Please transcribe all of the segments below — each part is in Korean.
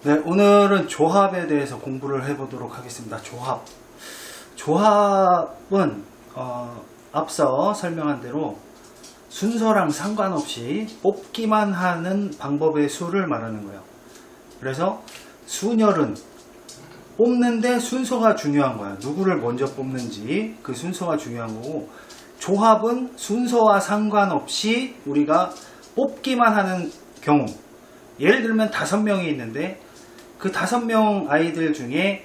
네, 오늘은 조합에 대해서 공부를 해보도록 하겠습니다. 조합은 앞서 설명한 대로 순서랑 상관없이 뽑기만 하는 방법의 수를 말하는 거예요. 그래서 순열은 뽑는데 순서가 중요한 거야. 누구를 먼저 뽑는지 그 순서가 중요한 거고, 조합은 순서와 상관없이 우리가 뽑기만 하는 경우, 예를 들면 5명이 있는데 그 5명 아이들 중에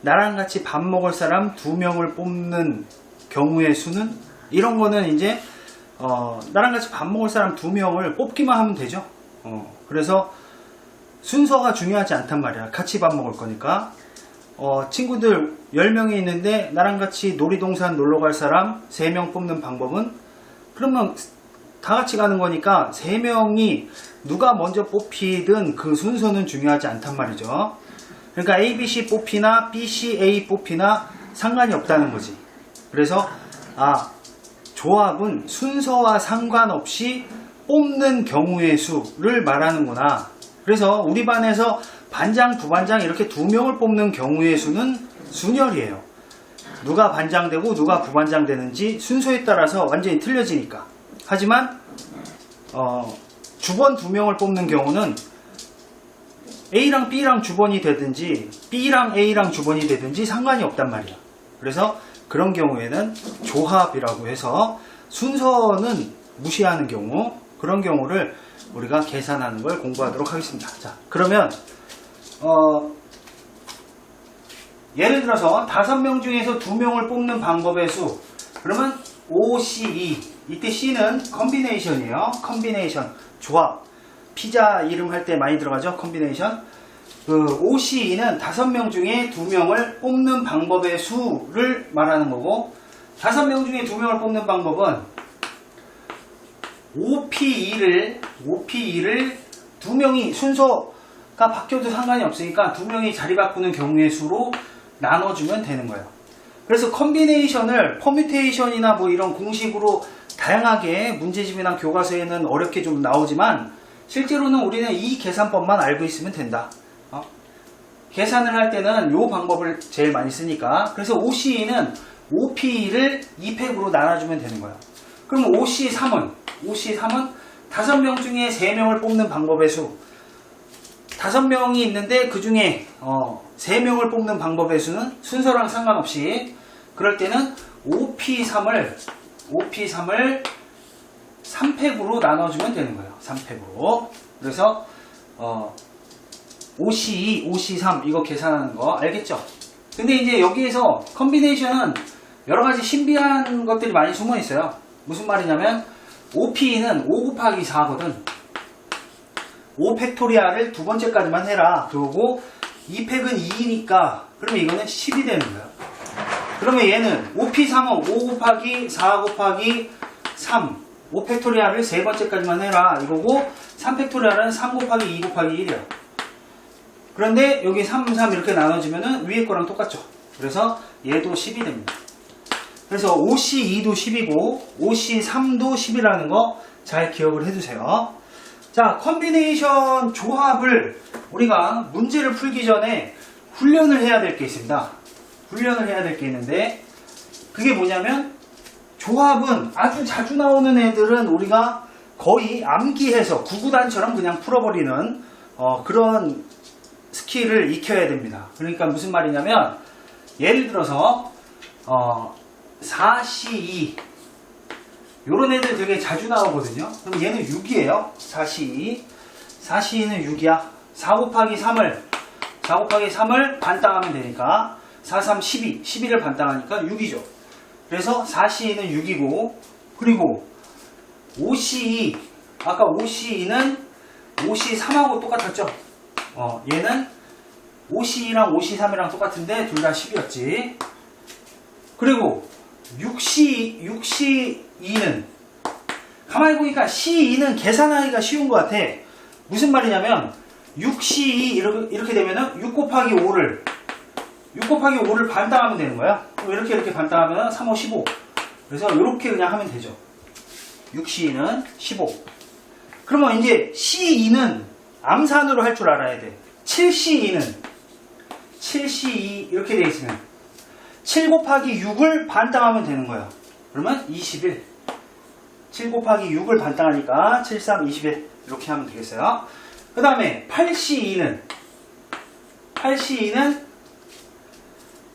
나랑 같이 밥 먹을 사람 2명을 뽑는 경우의 수는, 이런 거는 이제 나랑 같이 밥 먹을 사람 2명을 뽑기만 하면 되죠. 그래서 순서가 중요하지 않단 말이야. 같이 밥 먹을 거니까. 친구들 10명이 있는데 나랑 같이 놀이동산 놀러 갈 사람 3명 뽑는 방법은, 그러면 다 같이 가는 거니까 3명이 누가 먼저 뽑히든 그 순서는 중요하지 않단 말이죠. 그러니까 ABC 뽑히나 BCA 뽑히나 상관이 없다는 거지. 그래서 조합은 순서와 상관없이 뽑는 경우의 수를 말하는구나. 그래서 우리 반에서 반장, 부반장 이렇게 2명을 뽑는 경우의 수는 순열이에요. 누가 반장 되고 누가 부반장 되는지 순서에 따라서 완전히 틀려지니까. 하지만 주번 2명을 뽑는 경우는 A랑 B랑 주번이 되든지 B랑 A랑 주번이 되든지 상관이 없단 말이야. 그래서 그런 경우에는 조합이라고 해서 순서는 무시하는 경우, 그런 경우를 우리가 계산하는 걸 공부하도록 하겠습니다. 자, 그러면 예를 들어서 5명 중에서 2명을 뽑는 방법의 수, 그러면 OCE, 이때 C는 컨비네이션이에요. 컨비네이션, 조합. 피자 이름 할 때 많이 들어가죠. 컨비네이션. 그 OCE는 5명 중에 2명을 뽑는 방법의 수를 말하는 거고, 5명 중에 2명을 뽑는 방법은 OPE를 2명이 순서가 바뀌어도 상관이 없으니까 2명이 자리 바꾸는 경우의 수로 나눠주면 되는 거예요. 그래서 컨비네이션을 퍼뮤테이션이나 뭐 이런 공식으로 다양하게 문제집이나 교과서에는 어렵게 좀 나오지만, 실제로는 우리는 이 계산법만 알고 있으면 된다. 계산을 할 때는 이 방법을 제일 많이 쓰니까. 그래서 OCE는 OPE를 2팩으로 나눠주면 되는 거예요. 그럼 OC3은 5명 중에 3명을 뽑는 방법의 수. 5명이 있는데 그 중에 3명을 뽑는 방법의 수는 순서랑 상관없이, 그럴 때는 OP3을 3팩으로 나눠주면 되는 거예요. 3팩으로. 그래서 OC2, OC3 이거 계산하는 거 알겠죠? 근데 이제 여기에서 컨비네이션은 여러가지 신비한 것들이 많이 숨어 있어요. 무슨 말이냐면 OP는 5 곱하기 4거든. 5 팩토리알을 두 번째까지만 해라. 그리고 2팩은 2니까 그러면 이거는 10이 되는 거예요. 그러면 얘는 OP3은 5 곱하기 4 곱하기 3, 5 팩토리알을 세 번째까지만 해라 이거고, 3 팩토리알은 3 곱하기 2 곱하기 1이야. 그런데 여기 3, 3 이렇게 나눠지면은 위에 거랑 똑같죠. 그래서 얘도 10이 됩니다. 그래서 OC2도 10이고 OC3도 10이라는 거 잘 기억을 해두세요. 자, 컨비네이션 조합을 우리가 문제를 풀기 전에 훈련을 해야 될 게 있습니다. 훈련을 해야 될 게 있는데, 그게 뭐냐면, 조합은 아주 자주 나오는 애들은 우리가 거의 암기해서 구구단처럼 그냥 풀어버리는 그런 스킬을 익혀야 됩니다. 그러니까 무슨 말이냐면, 예를 들어서 4C2 요런 애들 되게 자주 나오거든요. 그럼 얘는 6이에요. 4C2. 4C2는 6이야. 4 곱하기 3을 반땅하면 되니까 4, 3, 12. 12를 반땅하니까 6이죠. 그래서 4C2는 6이고, 그리고 OC2, 아까 OC2는 OC3하고 똑같았죠. 얘는 OC2랑 OC3이랑 똑같은데 둘 다 10이었지. 그리고 6C2는 가만히 보니까 C2는 계산하기가 쉬운 것 같아. 무슨 말이냐면 6C2 이렇게 되면은 6 곱하기 5를 반땅하면 되는 거야. 이렇게 반땅하면 3, 5, 15. 그래서 이렇게 그냥 하면 되죠. 6C2는 15. 그러면 이제 C2는 암산으로 할 줄 알아야 돼. 7C2는 7C2 이렇게 되어 있으면 7 곱하기 6을 반땅하면 되는 거예요. 그러면 21. 7 곱하기 6을 반땅하니까 7, 3, 21 이렇게 하면 되겠어요. 그 다음에 8C2는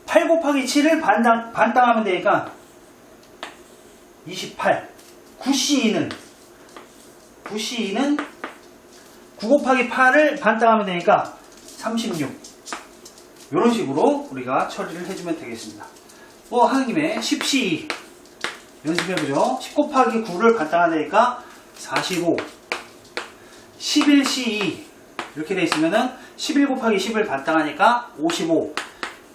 8 곱하기 7을 반땅하면 되니까 28. 9C2는 9 곱하기 8을 반땅하면 되니까 36. 이런 식으로 우리가 처리를 해주면 되겠습니다. 뭐 하는 김에 10C2 연습해보죠. 10 곱하기 9를 반땅하면 되니까 45. 11C2 이렇게 돼 있으면은 11 곱하기 10을 반땅하니까 55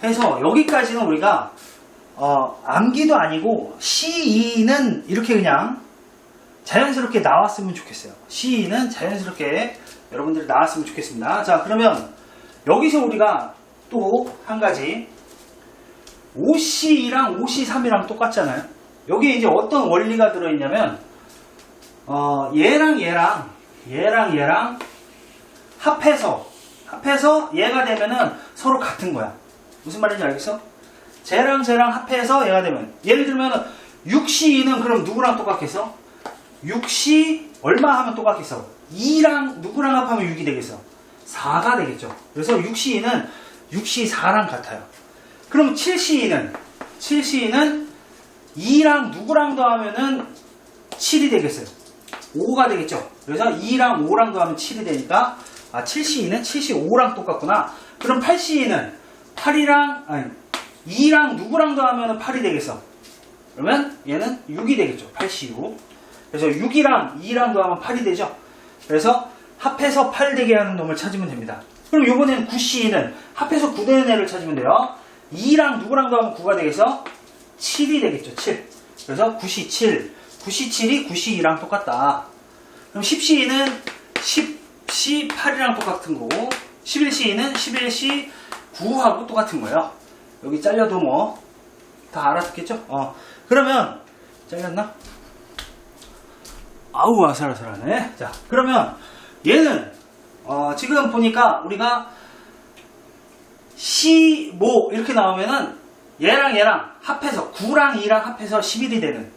해서 여기까지는 우리가 암기도 아니고 C2는 이렇게 그냥 자연스럽게 나왔으면 좋겠어요. C2는 자연스럽게 여러분들이 나왔으면 좋겠습니다. 자, 그러면 여기서 우리가 또 한 가지 5C2랑 5C3이랑 똑같잖아요. 여기에 이제 어떤 원리가 들어있냐면 얘랑 합해서 얘가 되면은 서로 같은 거야. 무슨 말인지 알겠어? 쟤랑 합해서 얘가 되면 예를 들면 6C2는 그럼 누구랑 똑같겠어? 6C 얼마 하면 똑같겠어? 2랑 누구랑 합하면 6이 되겠어? 4가 되겠죠. 그래서 6C2는 6C4랑 같아요. 그럼 7C2는 2랑 누구랑 더하면은 7이 되겠어요. 5가 되겠죠. 그래서 2랑 5랑 더하면 7이 되니까 7C2는 7C5랑 똑같구나. 그럼 8C2는 2랑 누구랑 더하면 8이 되겠어. 그러면 얘는 6이 되겠죠. 8C6. 그래서 6이랑 2랑 더하면 8이 되죠. 그래서 합해서 8 되게 하는 놈을 찾으면 됩니다. 그럼 이번에는 9C2는 합해서 9 되는 애를 찾으면 돼요. 2랑 누구랑 더하면 9가 되겠어? 7이 되겠죠. 7. 그래서 9C7. 9C7이 9C2랑 똑같다. 그럼 10C2는 10C8이랑 똑같은 거고 11C2는 11C9하고 똑같은 거예요. 여기 잘려도 뭐 다 알아듣겠죠? 그러면 잘렸나? 아우 아슬아슬하네. 자, 그러면 얘는 지금 보니까 우리가 C 뭐 이렇게 나오면은 얘랑 합해서 9랑 2랑 합해서 11이 되는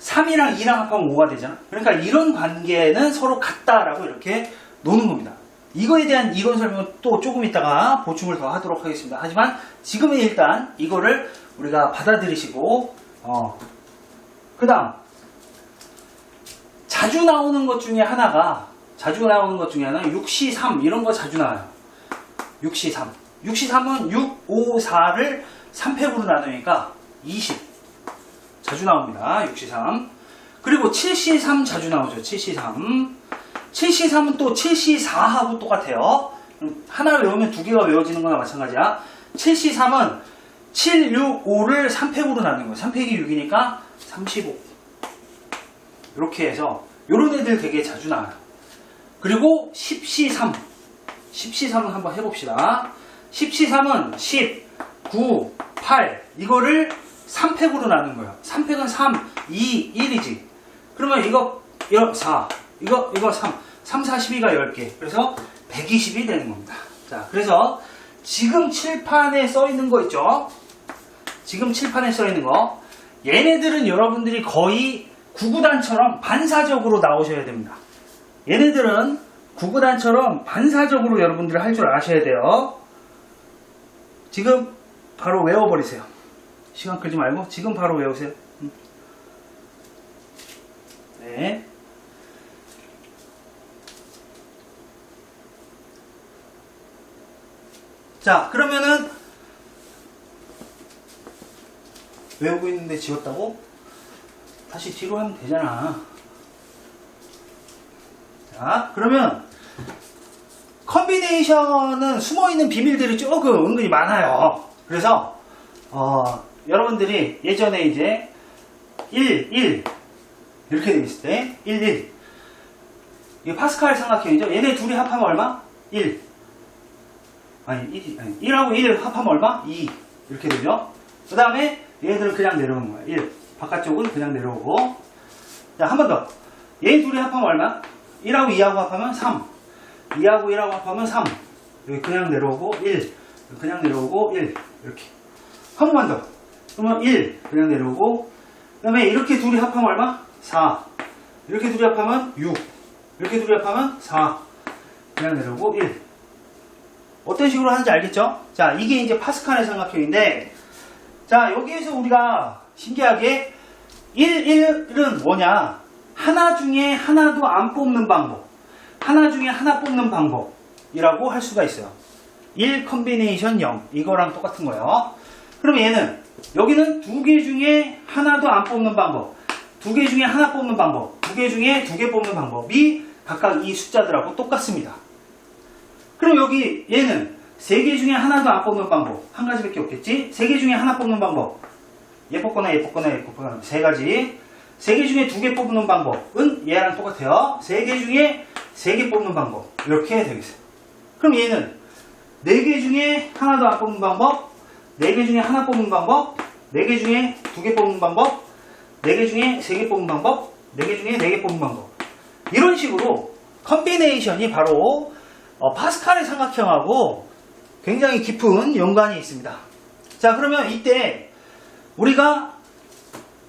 3이랑 2랑 합하면 5가 되잖아. 그러니까 이런 관계는 서로 같다라고 이렇게 노는 겁니다. 이거에 대한 이론 설명은 또 조금 있다가 보충을 더 하도록 하겠습니다. 하지만 지금은 일단 이거를 우리가 받아들이시고 그 다음 자주 나오는 것 중에 하나는 6C3 이런 거 자주 나와요. 6C3은 6, 5, 4를 3팩으로 나누니까 20 자주 나옵니다. 6C3 그리고 7C3 자주 나오죠. 7C3은 또 7C4하고 똑같아요. 하나 외우면 두 개가 외워지는 거나 마찬가지야. 7C3은 7, 6, 5를 3팩으로 나누는 거예요. 3팩이 6이니까 35 이렇게 해서 요런 애들 되게 자주 나와요. 그리고 10C3은 한번 해봅시다. 10C3은 10, 9, 8 이거를 3팩으로 나눈 거예요. 3팩은 3, 2, 1이지. 그러면 이거 4, 이거 3, 3, 4, 12가 10개. 그래서 120이 되는 겁니다. 자, 그래서 지금 칠판에 써 있는 거 있죠? 지금 칠판에 써 있는 거. 얘네들은 여러분들이 거의 구구단처럼 반사적으로 나오셔야 됩니다. 얘네들은 구구단처럼 반사적으로 여러분들 할 줄 아셔야 돼요. 지금 바로 외워버리세요. 시간 끌지 말고 지금 바로 외우세요. 네. 자, 그러면은 외우고 있는데 지웠다고? 다시 뒤로 하면 되잖아. 자, 그러면 컨비네이션은 숨어있는 비밀들이 조금 은근히 많아요. 그래서 여러분들이 예전에 이제 1 이렇게 되어 있을 때 1 이게 파스칼 삼각형이죠. 얘네 둘이 합하면 얼마? 1하고 1 합하면 얼마? 2 이렇게 되죠. 그 다음에 얘네들은 그냥 내려오는 거야. 1 바깥쪽은 그냥 내려오고. 자, 한 번 더. 얘 둘이 합하면 얼마? 1하고 2하고 합하면 3 2하고 1하고 합하면 3 여기 그냥 내려오고 1, 그냥 내려오고 1, 이렇게. 한 번만 더. 그러면 1, 그냥 내려오고, 그 다음에 이렇게 둘이 합하면 얼마? 4. 이렇게 둘이 합하면 6. 이렇게 둘이 합하면 4. 그냥 내려오고 1. 어떤 식으로 하는지 알겠죠? 자, 이게 이제 파스칼의 삼각형인데, 자, 여기에서 우리가 신기하게 1은 뭐냐? 하나 중에 하나도 안 뽑는 방법. 하나 중에 하나 뽑는 방법이라고 할 수가 있어요. 1 컨비네이션 0. 이거랑 똑같은 거예요. 그럼 얘는, 여기는 두 개 중에 하나도 안 뽑는 방법. 두 개 중에 하나 뽑는 방법. 두 개 중에 두 개 뽑는 방법이 각각 이 숫자들하고 똑같습니다. 그럼 여기 얘는 세 개 중에 하나도 안 뽑는 방법. 한 가지밖에 없겠지? 세 개 중에 하나 뽑는 방법. 얘 뽑거나 얘 뽑거나 얘 뽑거나 세 가지. 세 개 중에 두 개 뽑는 방법은 얘랑 똑같아요. 세 개 중에 세 개 뽑는 방법. 이렇게 되겠어요. 그럼 얘는 네 개 중에 하나도 안 뽑는 방법, 네 개 중에 하나 뽑는 방법, 네 개 중에 두 개 뽑는 방법, 네 개 중에 세 개 뽑는 방법, 네 개 중에 네 개 뽑는 방법. 이런 식으로 컨비네이션이 바로 파스칼의 삼각형하고 굉장히 깊은 연관이 있습니다. 자, 그러면 이때 우리가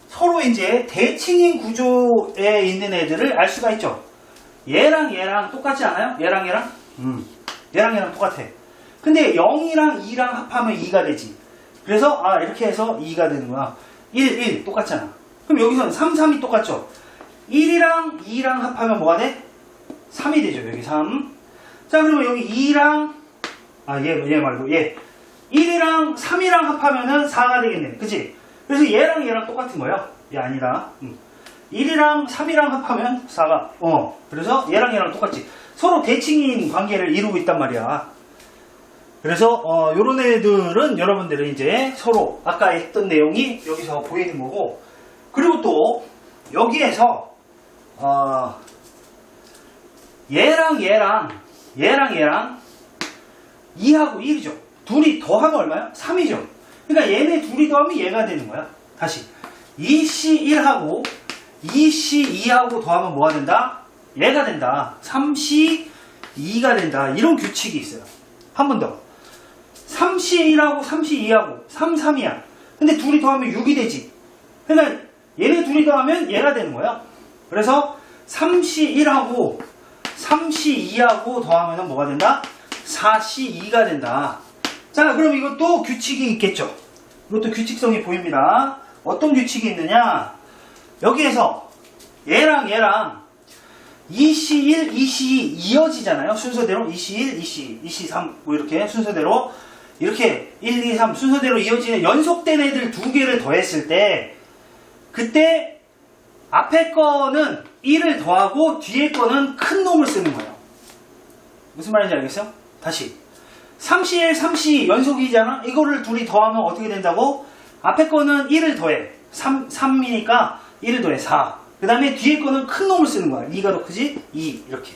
서로 이제 대칭인 구조에 있는 애들을 알 수가 있죠. 얘랑 얘랑 똑같지 않아요? 얘랑 얘랑? 얘랑 얘랑 똑같아. 근데 0이랑 2랑 합하면 2가 되지. 그래서 이렇게 해서 2가 되는 거야. 1 똑같잖아. 그럼 여기서는 3, 3이 똑같죠. 1이랑 2랑 합하면 뭐가 돼? 3이 되죠. 여기 3. 자, 그러면 여기 2랑 얘 말고 얘 1이랑 3이랑 합하면은 4가 되겠네. 그치? 그래서 얘랑 얘랑 똑같은 거예요. 얘 아니라 1이랑 3이랑 합하면 4가 그래서 얘랑 얘랑 똑같지. 서로 대칭인 관계를 이루고 있단 말이야. 그래서 요런 애들은 여러분들은 이제 서로 아까 했던 내용이 여기서 보이는 거고, 그리고 또 여기에서 얘랑 2하고 1이죠. 둘이 더하면 얼마야? 3이죠. 그러니까 얘네 둘이 더하면 얘가 되는 거야. 다시 2C1하고 2C2하고 더하면 뭐가 된다? 얘가 된다. 3C2가 된다. 이런 규칙이 있어요. 한 번 더. 3C1하고 3C2하고 3, 3이야. 근데 둘이 더하면 6이 되지. 그러니까 얘네 둘이 더하면 얘가 되는 거야. 그래서 3C1하고 3C2하고 더하면 뭐가 된다? 4C2가 된다. 자, 그럼 이것도 규칙이 있겠죠. 이것도 규칙성이 보입니다. 어떤 규칙이 있느냐? 여기에서 얘랑 2C1, 2C2 이어지잖아요. 순서대로 2C1, 2C2, 2C3 뭐 이렇게 순서대로 이렇게 1, 2, 3 순서대로 이어지는 연속된 애들 두 개를 더했을 때, 그때 앞에 거는 1을 더하고 뒤에 거는 큰 놈을 쓰는 거예요. 무슨 말인지 알겠어요? 다시 3C1, 3C 연속이잖아. 이거를 둘이 더하면 어떻게 된다고? 앞에 거는 1을 더해 3이니까 1을 더해 4. 그 다음에 뒤에 거는 큰 놈을 쓰는 거야. 2가 더 크지? 2 이렇게.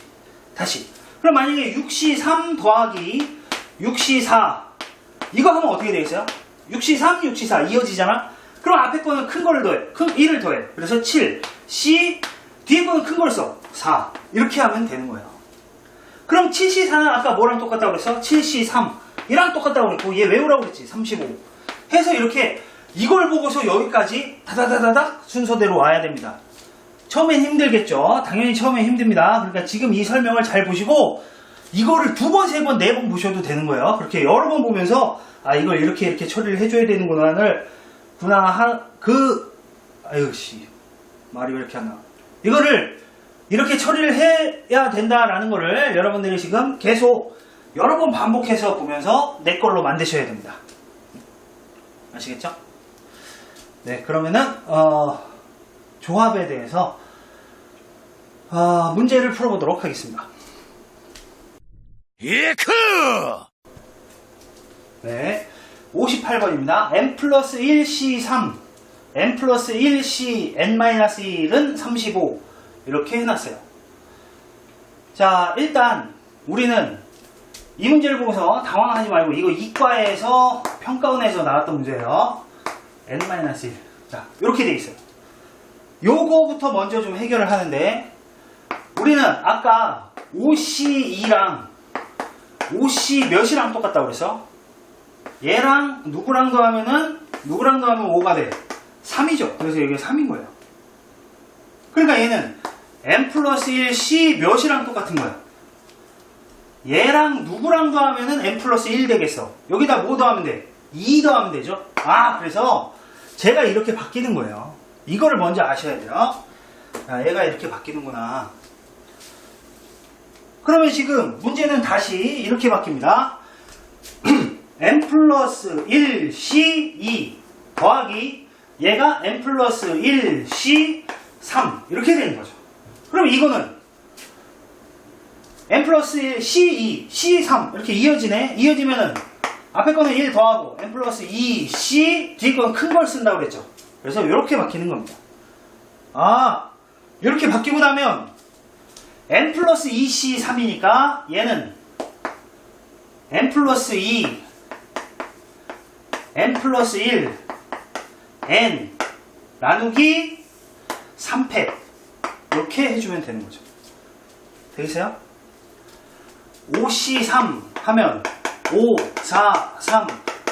다시 그럼 만약에 6C3 더하기 6C4 이거 하면 어떻게 되겠어요? 6C3, 6C4 이어지잖아. 그럼 앞에 거는 큰 거를 더해. 1을 더해. 그래서 7. C 뒤에 거는 큰 걸 써. 4. 이렇게 하면 되는 거예요. 그럼 7C4는 아까 뭐랑 똑같다고 그랬어? 7C3 이랑 똑같다고 그랬고, 얘 외우라고 그랬지. 35 해서 이렇게 이걸 보고서 여기까지 다다다다닥 순서대로 와야 됩니다. 처음엔 힘들겠죠. 당연히 처음엔 힘듭니다. 그러니까 지금 이 설명을 잘 보시고 이거를 2번, 3번, 4번 보셔도 되는 거예요. 그렇게 여러 번 보면서 이걸 이렇게 처리를 해줘야 되는구나를 아유 씨 말이 왜 이렇게 안 나와. 이거를 이렇게 처리를 해야 된다라는 거를 여러분들이 지금 계속 여러 번 반복해서 보면서 내 걸로 만드셔야 됩니다. 아시겠죠? 네, 그러면은 조합에 대해서 문제를 풀어보도록 하겠습니다. 예크! 네, 58번입니다. n 플러스 1C3 n 플러스 1C n-1은 35 이렇게 해놨어요. 자, 일단 우리는 이 문제를 보고서 당황하지 말고, 이거 이과에서 평가원에서 나왔던 문제예요. n-1. 자, 이렇게 돼 있어요. 요거부터 먼저 좀 해결을 하는데, 우리는 아까 5C2랑 OC 몇이랑 똑같다고 그랬어? 얘랑 누구랑 더하면 5가 돼. 3이죠. 그래서 여기가 3인 거예요. 그러니까 얘는 n 플러스 1 C 몇이랑 똑같은 거야. 얘랑 누구랑 더하면 n 플러스 1 되겠어. 여기다 뭐 더하면 돼? 2 더하면 되죠. 그래서 제가 이렇게 바뀌는 거예요. 이거를 먼저 아셔야 돼요. 얘가 이렇게 바뀌는구나. 그러면 지금 문제는 다시 이렇게 바뀝니다. n 플러스 1 C 2 더하기 얘가 n 플러스 1 C 3 이렇게 되는 거죠. 그럼 이거는 n 플러스 1 C 2 C 3 이렇게 이어지네. 이어지면은 앞에 거는 1 더하고 n 플러스 2 C 뒤에 거는 큰 걸 쓴다고 그랬죠. 그래서 이렇게 바뀌는 겁니다. 이렇게 바뀌고 나면 n 플러스 2C 3이니까 얘는 n 플러스 2 n 플러스 1 n 나누기 3팩 이렇게 해주면 되는 거죠. 되겠어요? 5C3 하면 5, 4, 3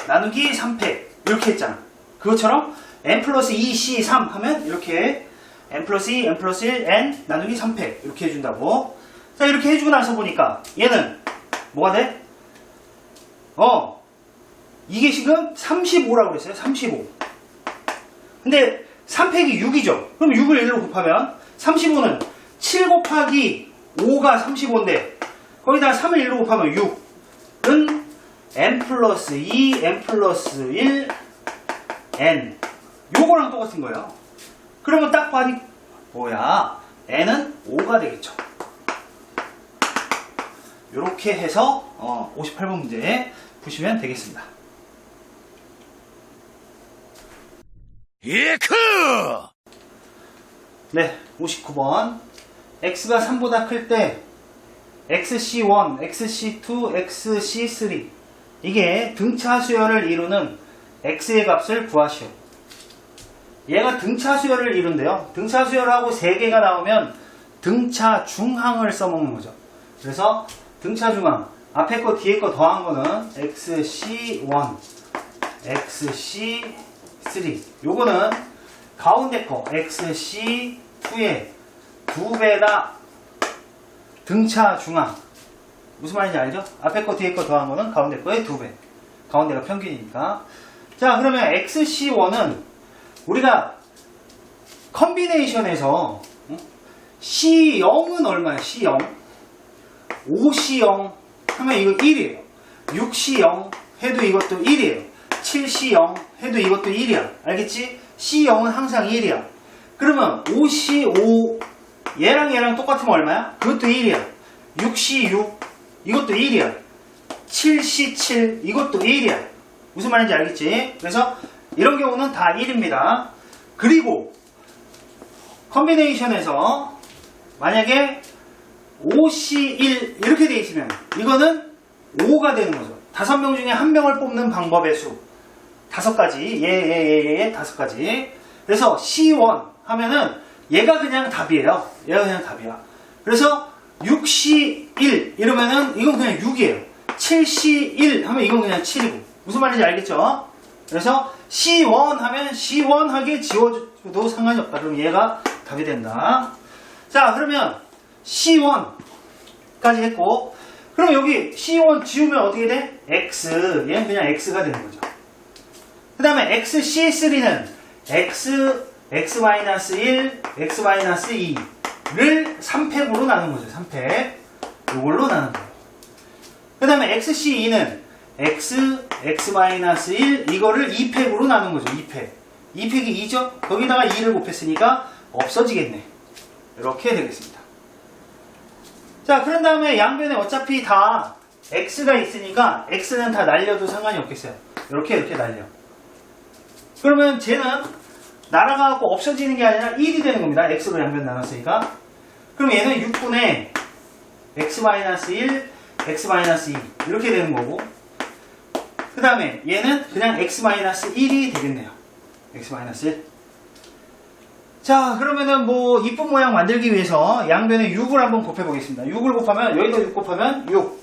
나누기 3팩 이렇게 했잖아. 그것처럼 n 플러스 2C3 하면 이렇게 n 플러스 2, n 플러스 1, n 나누기 3팩 이렇게 해준다고. 자, 이렇게 해주고 나서 보니까 얘는 뭐가 돼? 이게 지금 35라고 그랬어요. 35. 근데 3팩이 6이죠. 그럼 6을 1로 곱하면 35는 7 곱하기 5가 35인데 거기다 3을 1로 곱하면 6은 n 플러스 2, n 플러스 1, n 요거랑 똑같은 거예요. 그러면 딱 봐니 뭐야? n은 5가 되겠죠. 요렇게 해서 58번 문제 푸시면 되겠습니다. 예크! 네, 59번. x가 3보다 클 때 xc1, xc2, xc3 이게 등차 수열을 이루는 x의 값을 구하시오. 얘가 등차 수열을 이룬대요. 등차 수열하고 3개가 나오면 등차 중항을 써먹는 거죠. 그래서 등차 중항 앞에 거 뒤에 거 더한 거는 xc1, xc3 요거는 가운데 거 xc2의 2배다 등차 중항. 무슨 말인지 알죠? 앞에 거 뒤에 거 더한 거는 가운데 거의 2배. 가운데가 평균이니까. 자, 그러면 xc1은 우리가 컨비네이션에서 C0은 얼마야? C0 5C0 하면 이거 1이에요. 6C0 해도 이것도 1이에요. 7C0 해도 이것도 1이야. 알겠지? C0은 항상 1이야. 그러면 5C5 얘랑 똑같으면 얼마야? 그것도 1이야. 6C6 이것도 1이야. 7C7 이것도 1이야. 무슨 말인지 알겠지? 그래서 이런 경우는 다 1입니다. 그리고 컨비네이션에서 만약에 5C1 이렇게 돼 있으면 이거는 5가 되는 거죠. 5명 중에 1명을 뽑는 방법의 수 5가지. 얘 5가지. 그래서 C1 하면은 얘가 그냥 답이에요. 얘가 그냥 답이야. 그래서 6C1 이러면은 이건 그냥 6이에요. 7C1 하면 이건 그냥 7이고. 무슨 말인지 알겠죠? 그래서 C1 하면 C1하게 지워줘도 상관이 없다. 그럼 얘가 답이 된다. 자, 그러면 C1까지 했고, 그럼 여기 C1 지우면 어떻게 돼? X. 얘는 그냥 X가 되는 거죠. 그 다음에 XC3는 X-1, X-2를 3팩으로 나눈 거죠. 3팩. 이걸로 나눈 거예요. 그 다음에 XC2는 X, X-1 이거를 2팩으로 나눈 거죠. 2팩. 2팩이 2죠? 거기다가 2를 곱했으니까 없어지겠네. 이렇게 되겠습니다. 자, 그런 다음에 양변에 어차피 다 X가 있으니까 X는 다 날려도 상관이 없겠어요. 이렇게 날려. 그러면 쟤는 날아가고 없어지는 게 아니라 1이 되는 겁니다. X로 양변 나눴으니까. 그럼 얘는 6분의 X-1, X-2 이렇게 되는 거고, 그 다음에 얘는 그냥 X-1이 되겠네요. X-1. 자, 그러면은 뭐 이쁜 모양 만들기 위해서 양변에 6을 한번 곱해 보겠습니다. 6을 곱하면 여기다 6 곱하면 6.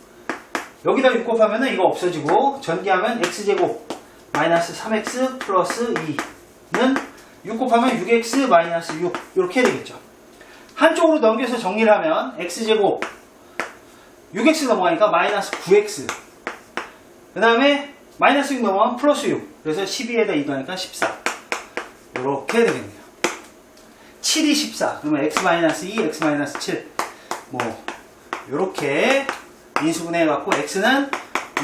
여기다 6 곱하면은 이거 없어지고 전개하면 x제곱 마이너스 3x 플러스 2는 6 곱하면 6x 마이너스 6 이렇게 되겠죠. 한쪽으로 넘겨서 정리를 하면 x제곱 6x 넘어가니까 마이너스 9x 그 다음에 마이너스 6 넘어가면 플러스 6 그래서 12에다 2 더하니까 14 이렇게 되겠네요. 7이 14 그러면 x 마이너스 2 x 마이너스 7 뭐 이렇게 인수분해 해갖고 x는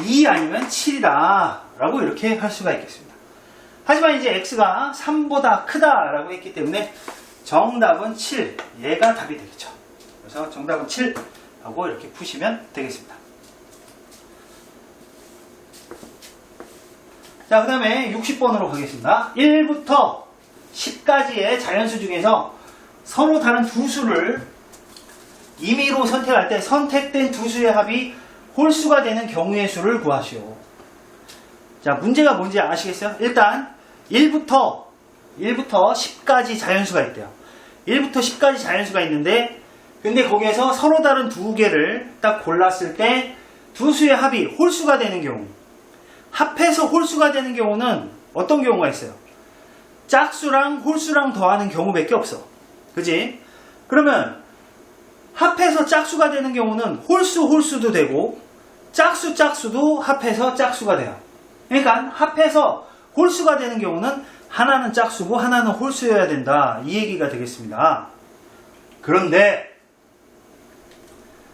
2 아니면 7이다 라고 이렇게 할 수가 있겠습니다. 하지만 이제 x가 3보다 크다 라고 했기 때문에 정답은 7 얘가 답이 되겠죠. 그래서 정답은 7 하고 이렇게 푸시면 되겠습니다. 자, 그 다음에 60번으로 가겠습니다. 1부터 10까지의 자연수 중에서 서로 다른 두 수를 임의로 선택할 때 선택된 두 수의 합이 홀수가 되는 경우의 수를 구하시오. 자, 문제가 뭔지 아시겠어요? 일단 1부터 10까지 자연수가 있대요. 1부터 10까지 자연수가 있는데 근데 거기에서 서로 다른 두 개를 딱 골랐을 때 두 수의 합이 홀수가 되는 경우, 합해서 홀수가 되는 경우는 어떤 경우가 있어요? 짝수랑 홀수랑 더하는 경우밖에 없어. 그지? 그러면 합해서 짝수가 되는 경우는 홀수도 되고 짝수도 합해서 짝수가 돼요. 그러니까 합해서 홀수가 되는 경우는 하나는 짝수고 하나는 홀수여야 된다. 이 얘기가 되겠습니다. 그런데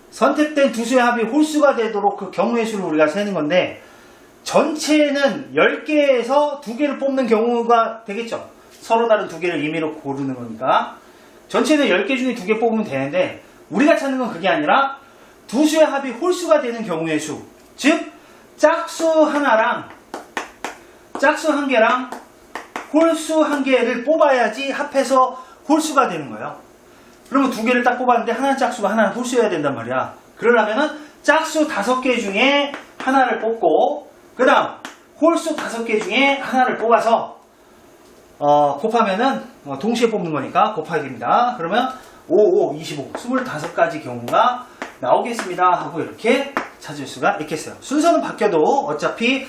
선택된 두 수의 합이 홀수가 되도록 그 경우의 수를 우리가 세는 건데 전체는 10개에서 2개를 뽑는 경우가 되겠죠. 서로 다른 2개를 임의로 고르는 거니까 전체는 10개 중에 2개 뽑으면 되는데 우리가 찾는 건 그게 아니라 두 수의 합이 홀수가 되는 경우의 수, 즉 짝수 하나랑 짝수 한 개랑 홀수 한 개를 뽑아야지 합해서 홀수가 되는 거예요. 그러면 2개를 딱 뽑았는데 하나는 짝수가 하나는 홀수여야 된단 말이야. 그러려면은 짝수 5개 중에 하나를 뽑고 그 다음 홀수 5개 중에 하나를 뽑아서 곱하면은 동시에 뽑는 거니까 곱하기입니다. 그러면 5, 5, 25, 25가지 경우가 나오겠습니다 하고 이렇게 찾을 수가 있겠어요. 순서는 바뀌어도 어차피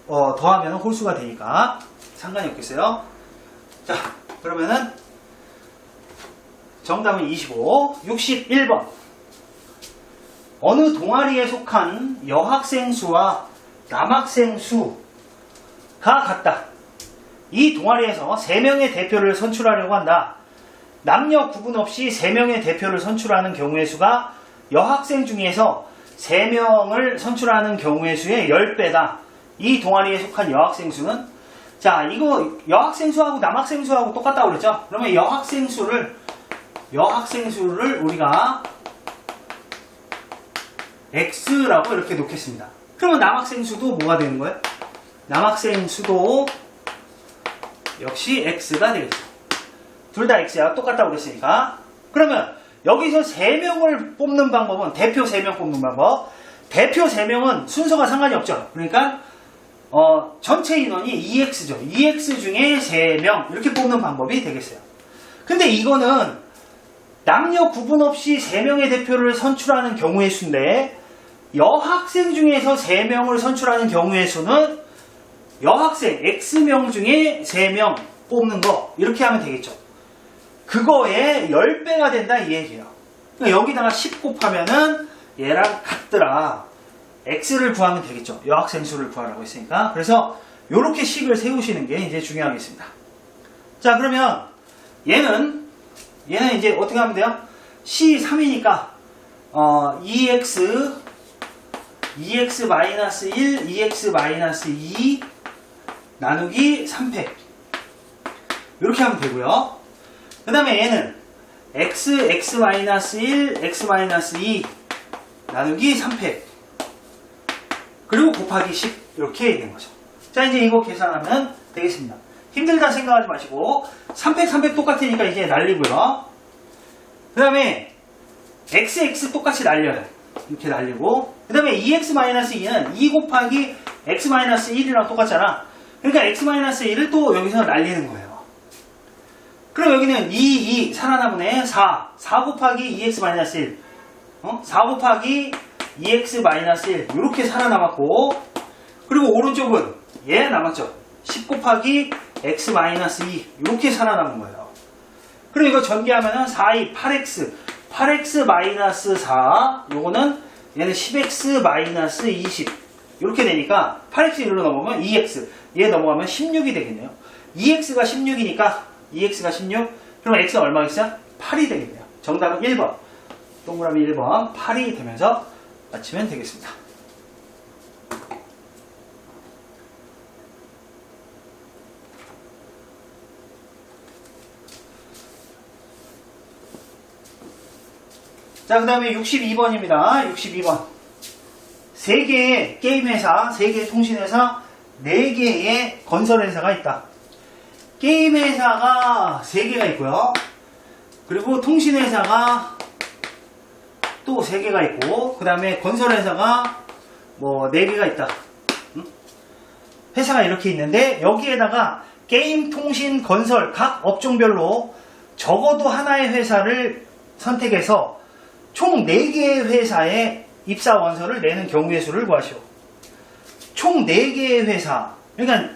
더하면 홀수가 되니까 상관이 없겠어요. 자, 그러면은 정답은 25. 61번. 어느 동아리에 속한 여학생 수와 남학생 수가 같다. 이 동아리에서 3명의 대표를 선출하려고 한다. 남녀 구분 없이 3명의 대표를 선출하는 경우의 수가 여학생 중에서 3명을 선출하는 경우의 수의 10배다. 이 동아리에 속한 여학생 수는 자, 이거 여학생 수하고 남학생 수하고 똑같다고 그랬죠? 그러면 여학생 수를 우리가 X라고 이렇게 놓겠습니다. 그러면 남학생 수도 뭐가 되는 거예요? 남학생 수도 역시 X가 되겠죠. 둘 다 X야. 똑같다고 그랬으니까. 그러면 여기서 3명을 뽑는 방법은 대표 3명 뽑는 방법. 대표 3명은 순서가 상관이 없죠. 그러니까 전체 인원이 2X죠. 2X 중에 3명 이렇게 뽑는 방법이 되겠어요. 근데 이거는 남녀 구분 없이 3명의 대표를 선출하는 경우의 수인데 여학생 중에서 3명을 선출하는 경우의 수는 여학생 X명 중에 3명 뽑는 거 이렇게 하면 되겠죠. 그거에 10배가 된다 이 얘기예요. 그러니까 여기다가 10 곱하면은 얘랑 같더라. X를 구하면 되겠죠. 여학생 수를 구하라고 했으니까. 그래서 이렇게 식을 세우시는 게 이제 중요하겠습니다. 자, 그러면 얘는 이제 어떻게 하면 돼요? C3이니까 2x 2x-1 2x-2 나누기 3팩 이렇게 하면 되고요. 그 다음에 얘는 x x-1 x-2 나누기 3팩 그리고 곱하기 10 이렇게 있는 거죠. 자, 이제 이거 계산하면 되겠습니다. 힘들다 생각하지 마시고 3팩 3팩 똑같으니까 이제 날리고요. 그 다음에 x 똑같이 날려요. 이렇게 날리고 그 다음에 2x-2는 2 곱하기 x-1이랑 똑같잖아. 그러니까 x-1을 또 여기서 날리는 거예요. 그럼 여기는 2 살아남으네. 4 곱하기 2x-1 4 곱하기 2x-1 이렇게 살아남았고, 그리고 오른쪽은 얘 남았죠. 10 곱하기 x-2 이렇게 살아남은 거예요. 그리고 이거 전개하면은 4이 8x 8x-4 요거는 얘는 10x-20 이렇게 되니까 8x 일로 넘어가면 2x 얘 넘어가면 16이 되겠네요. 2x가 16이니까 2x가 16 그럼 x가 얼마겠어요? 8이 되겠네요. 정답은 1번 동그라미 1번 8이 되면서 맞추면 되겠습니다. 자, 그 다음에 62번입니다. 62번. 3개의 게임회사, 3개의 통신회사, 4개의 건설회사가 있다. 게임회사가 3개가 있고요. 그리고 통신회사가 또 3개가 있고, 그 다음에 건설회사가 뭐 4개가 있다. 회사가 이렇게 있는데, 여기에다가 게임, 통신, 건설 각 업종별로 적어도 하나의 회사를 선택해서 총 4개의 회사의 입사 원서를 내는 경우의 수를 구하시오. 총 4개의 회사. 그러니까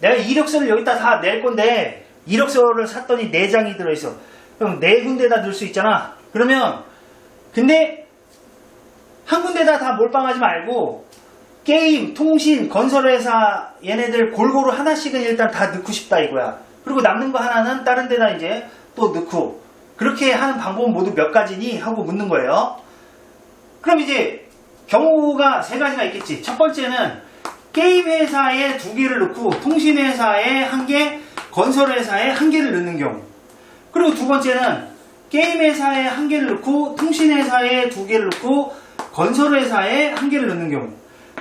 내가 이력서를 여기다 다 낼 건데 이력서를 샀더니 4장이 들어있어. 그럼 4군데다 넣을 수 있잖아. 그러면 근데 한 군데다 다 몰빵하지 말고 게임, 통신, 건설회사 얘네들 골고루 하나씩은 일단 다 넣고 싶다 이거야. 그리고 남는 거 하나는 다른 데다 이제 또 넣고 그렇게 하는 방법은 모두 몇 가지니? 하고 묻는 거예요. 그럼 이제 경우가 3가지가 있겠지. 첫 번째는 게임 회사에 2개를 넣고 통신 회사에 1개, 건설 회사에 1개를 넣는 경우. 그리고 두 번째는 게임 회사에 1개를 넣고 통신 회사에 2개를 넣고 건설 회사에 1개를 넣는 경우.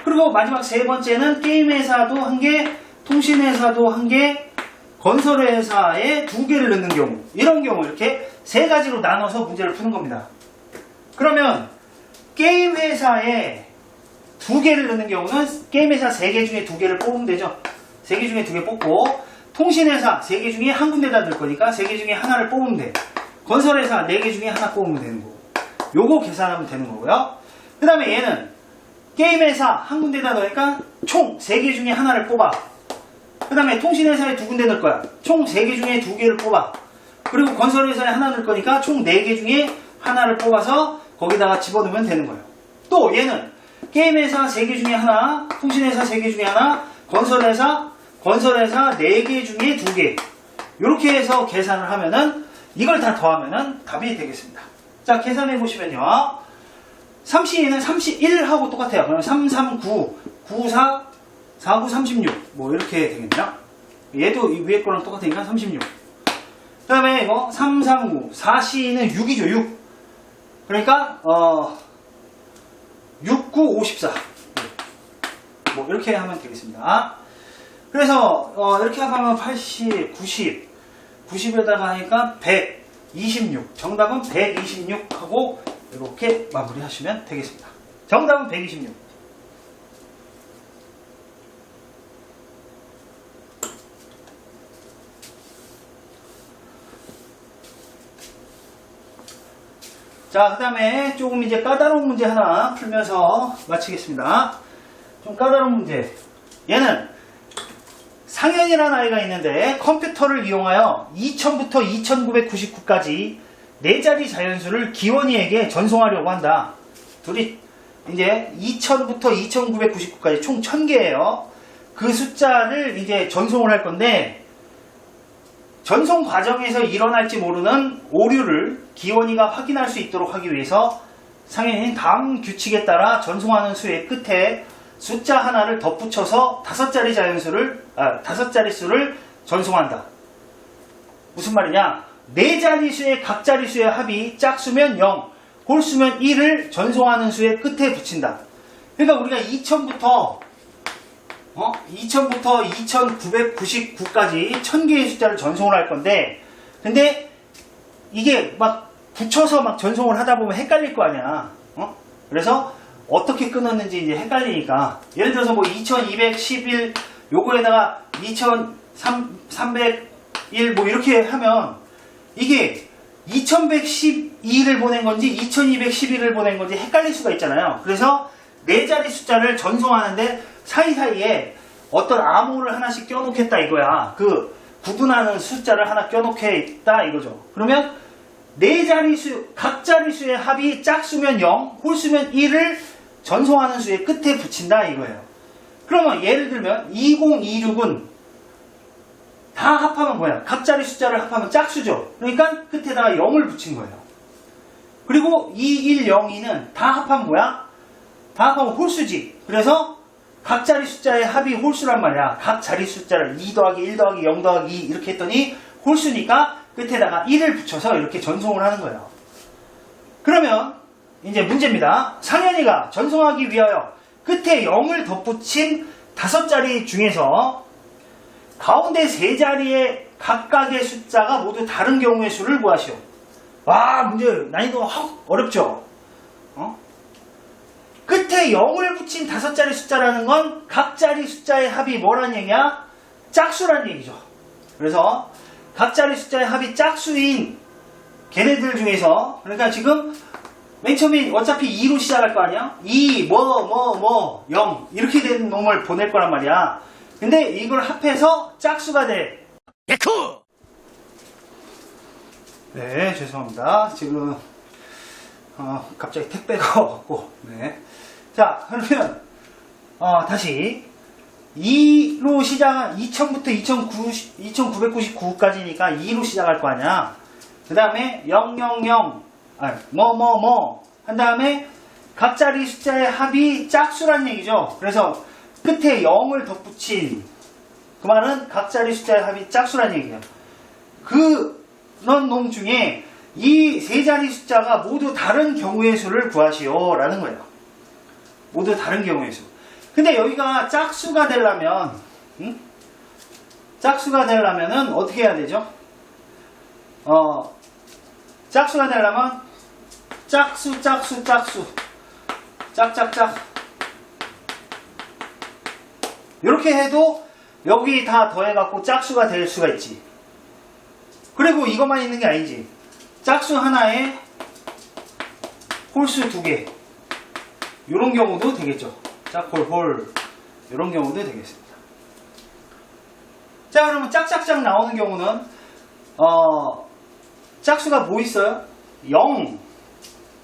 그리고 마지막 3번째는 게임 회사도 1개, 통신 회사도 1개, 건설회사에 2개를 넣는 경우 이런 경우 이렇게 3가지로 나눠서 문제를 푸는 겁니다. 그러면 게임회사에 2개를 넣는 경우는 게임회사 3개 중에 2개를 뽑으면 되죠. 3개 중에 2개 뽑고 통신회사 3개 중에 한 군데다 넣을 거니까 3개 중에 하나를 뽑으면 돼. 건설회사 4개 중에 하나 뽑으면 되는 거고 요거 계산하면 되는 거고요. 그 다음에 얘는 게임회사 한 군데다 넣으니까 총 3개 중에 하나를 뽑아. 그 다음에 통신회사에 2군데 넣을 거야. 총 3개 중에 2개를 뽑아. 그리고 건설회사에 하나 넣을 거니까 총 4개 중에 하나를 뽑아서 거기다가 집어넣으면 되는 거예요. 또 얘는 게임회사 3개 중에 하나, 통신회사 3개 중에 하나, 건설회사 4개 중에 2개. 이렇게 해서 계산을 하면은 이걸 다 더하면은 답이 되겠습니다. 자, 계산해 보시면요. 32는 31하고 똑같아요. 그럼 339, 94, 49, 36. 뭐 이렇게 되겠네요. 얘도 이 위에 거랑 똑같으니까 36. 그 다음에 이거 339, 4C는 6이죠. 6. 그러니까 69, 54. 뭐 이렇게 하면 되겠습니다. 그래서 이렇게 하면 80, 90, 90에다가 하니까 126. 정답은 126 하고 이렇게 마무리 하시면 되겠습니다. 정답은 126. 자, 그 다음에 조금 이제 까다로운 문제 하나 풀면서 마치겠습니다. 좀 까다로운 문제. 얘는 상현이라는 아이가 있는데 컴퓨터를 이용하여 2000부터 2999까지 4자리 자연수를 기원이에게 전송하려고 한다. 둘이 이제 2000부터 2999까지 총 1000개예요. 그 숫자를 이제 전송을 할 건데 전송 과정에서 일어날지 모르는 오류를 기원이가 확인할 수 있도록 하기 위해서 상현이는 다음 규칙에 따라 전송하는 수의 끝에 숫자 하나를 덧붙여서 5자리 수를 전송한다. 무슨 말이냐? 4자리수의 각 자리수의 합이 짝수면 0, 홀수면 1을 전송하는 수의 끝에 붙인다. 그러니까 우리가 2000부터 2999까지 1000개의 숫자를 전송을 할 건데, 근데 이게 막 붙여서 막 전송을 하다 보면 헷갈릴 거 아니야. 그래서 어떻게 끊었는지 이제 헷갈리니까, 예를 들어서 뭐 2211 요거에다가 2301 뭐 이렇게 하면 이게 2112를 보낸 건지 2212를 보낸 건지 헷갈릴 수가 있잖아요. 그래서 네 자리 숫자를 전송하는데 사이사이에 어떤 암호를 하나씩 껴놓겠다 이거야. 그 구분하는 숫자를 하나 껴놓겠다 이거죠. 그러면 네 자리수, 각 자리수의 합이 짝수면 0, 홀수면 1을 전송하는 수의 끝에 붙인다 이거예요. 그러면 예를 들면 2026은 다 합하면 뭐야? 각 자리 숫자를 합하면 짝수죠. 그러니까 끝에다가 0을 붙인 거예요. 그리고 2102는 다 합하면 뭐야? 다 합하면 홀수지. 그래서 각 자리 숫자의 합이 홀수란 말이야. 각 자리 숫자를 2 더하기 1 더하기 0 더하기 2 이렇게 했더니 홀수니까 끝에다가 1을 붙여서 이렇게 전송을 하는 거예요. 그러면 이제 문제입니다. 상현이가 전송하기 위하여 끝에 0을 덧붙인 5자리 중에서 가운데 3자리의 각각의 숫자가 모두 다른 경우의 수를 구하시오. 와, 문제 난이도가 확 어렵죠? 끝에 0을 붙인 5자리 숫자라는 건 각 자리 숫자의 합이 뭐란 얘기야? 짝수란 얘기죠. 그래서 각 자리 숫자의 합이 짝수인 걔네들 중에서, 그러니까 지금 맨 처음에 어차피 2로 시작할 거 아니야? 2, 0 이렇게 된 놈을 보낼 거란 말이야. 근데 이걸 합해서 짝수가 돼. 예쿠! 네, 죄송합니다. 지금 갑자기 택배가 왔고, 네. 자, 그러면 다시 2로 시작, 2000부터 2999까지니까 2로 시작할 거 아니야. 그 다음에 000, 한 다음에 각 자리 숫자의 합이 짝수란 얘기죠. 그래서 끝에 0을 덧붙인 그 말은 각 자리 숫자의 합이 짝수란 얘기예요. 그런 놈 중에 이 세 자리 숫자가 모두 다른 경우의 수를 구하시오 라는 거예요. 모두 다른 경우의 수. 근데 여기가 짝수가 되려면 짝수가 되려면은 어떻게 해야 되죠? 짝수가 되려면 짝수 짝짝짝 이렇게 해도 여기 다 더해갖고 짝수가 될 수가 있지. 그리고 이것만 있는 게 아니지. 짝수 하나에 홀수 2개 이런 경우도 되겠죠. 짝홀 이런 경우도 되겠습니다. 자, 그러면 짝짝짝 나오는 경우는 짝수가 뭐 있어요? 0,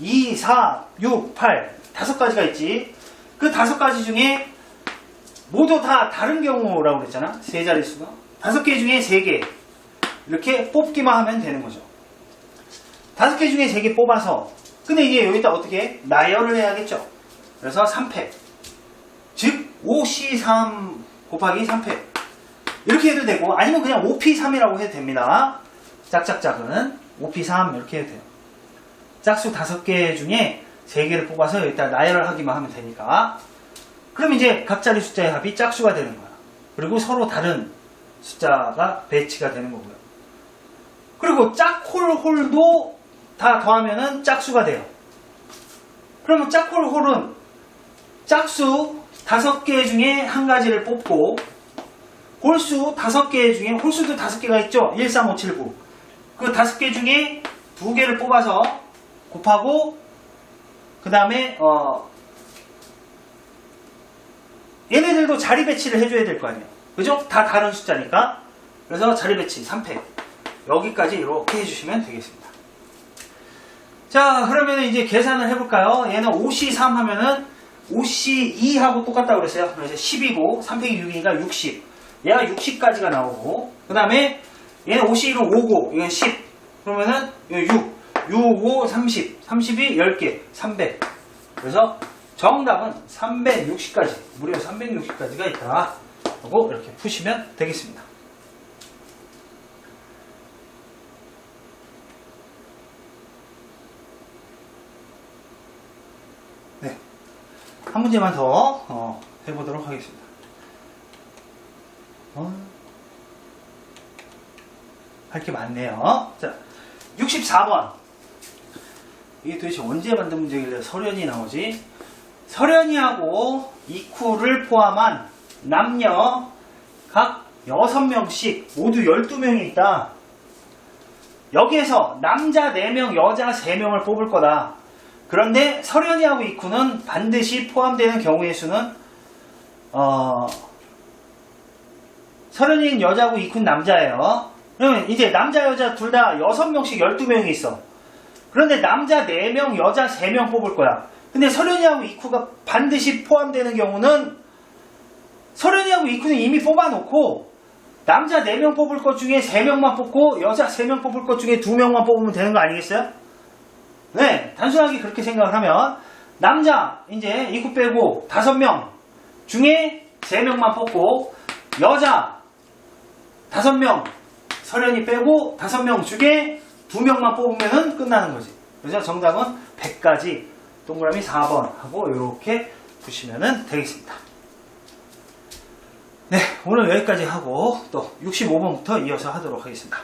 2, 4, 6, 8 5가지가 있지. 그 5가지 중에 모두 다 다른 경우라고 그랬잖아. 세 자릿수가 5개 중에 3개 이렇게 뽑기만 하면 되는 거죠. 5개 중에 3개 뽑아서, 근데 이제 여기다 어떻게 나열을 해야겠죠. 그래서 3패, 즉 5C3 곱하기 3패 이렇게 해도 되고, 아니면 그냥 5P3이라고 해도 됩니다. 짝짝짝은 5P3 이렇게 해도 돼요. 짝수 5개 중에 3개를 뽑아서 여기다 나열을 하기만 하면 되니까. 그럼 이제 각 자리 숫자의 합이 짝수가 되는 거야. 그리고 서로 다른 숫자가 배치가 되는 거고요. 그리고 짝홀홀도 다 더하면은 짝수가 돼요. 그러면 짝홀홀은 짝수 5개 중에 한 가지를 뽑고, 홀수 5개 중에, 홀수도 5개가 있죠. 1, 3, 5, 7, 9. 그 5개 중에 2개를 뽑아서 곱하고, 그 다음에 얘네들도 자리 배치를 해줘야 될 거 아니에요. 그죠? 다 다른 숫자니까. 그래서 자리 배치 3패 여기까지 이렇게 해주시면 되겠습니다. 자, 그러면 이제 계산을 해볼까요? 얘는 5C3 하면은 5C2하고 똑같다고 그랬어요. 그래서 10이고 3 빼기 6이니까 60. 얘가 60까지가 나오고, 그 다음에 얘는 5C1은 5고 이건 10. 그러면은 6, 5, 30, 30이 10개, 300. 그래서 정답은 360까지, 무려 360까지가 있다 하고 이렇게 푸시면 되겠습니다. 네, 한 문제만 더 해보도록 하겠습니다. 할 게 많네요. 자, 64번. 이게 도대체 언제 만든 문제길래 설현이 나오지? 설현이하고 이쿠를 포함한 남녀 각 6명씩 모두 12명이 있다. 여기에서 남자 4명, 여자 3명을 뽑을 거다. 그런데 설현이하고 이쿠는 반드시 포함되는 경우의 수는 설현이는 여자고 이쿠는 남자예요. 그러면 이제 남자 여자 둘 다 6명씩 12명이 있어. 그런데 남자 4명, 여자 3명 뽑을 거야. 근데 설현이하고 이쿠가 반드시 포함되는 경우는 설현이하고 이쿠는 이미 뽑아놓고 남자 4명 뽑을 것 중에 3명만 뽑고 여자 3명 뽑을 것 중에 2명만 뽑으면 되는 거 아니겠어요? 네, 단순하게 그렇게 생각을 하면 남자 이제 이쿠 빼고 5명 중에 3명만 뽑고 여자 5명 설현이 빼고 5명 중에 2명만 뽑으면 끝나는 거지. 그래서 정답은 100까지 동그라미 4번 하고 이렇게 보시면 되겠습니다. 네, 오늘 여기까지 하고 또 65번부터 이어서 하도록 하겠습니다.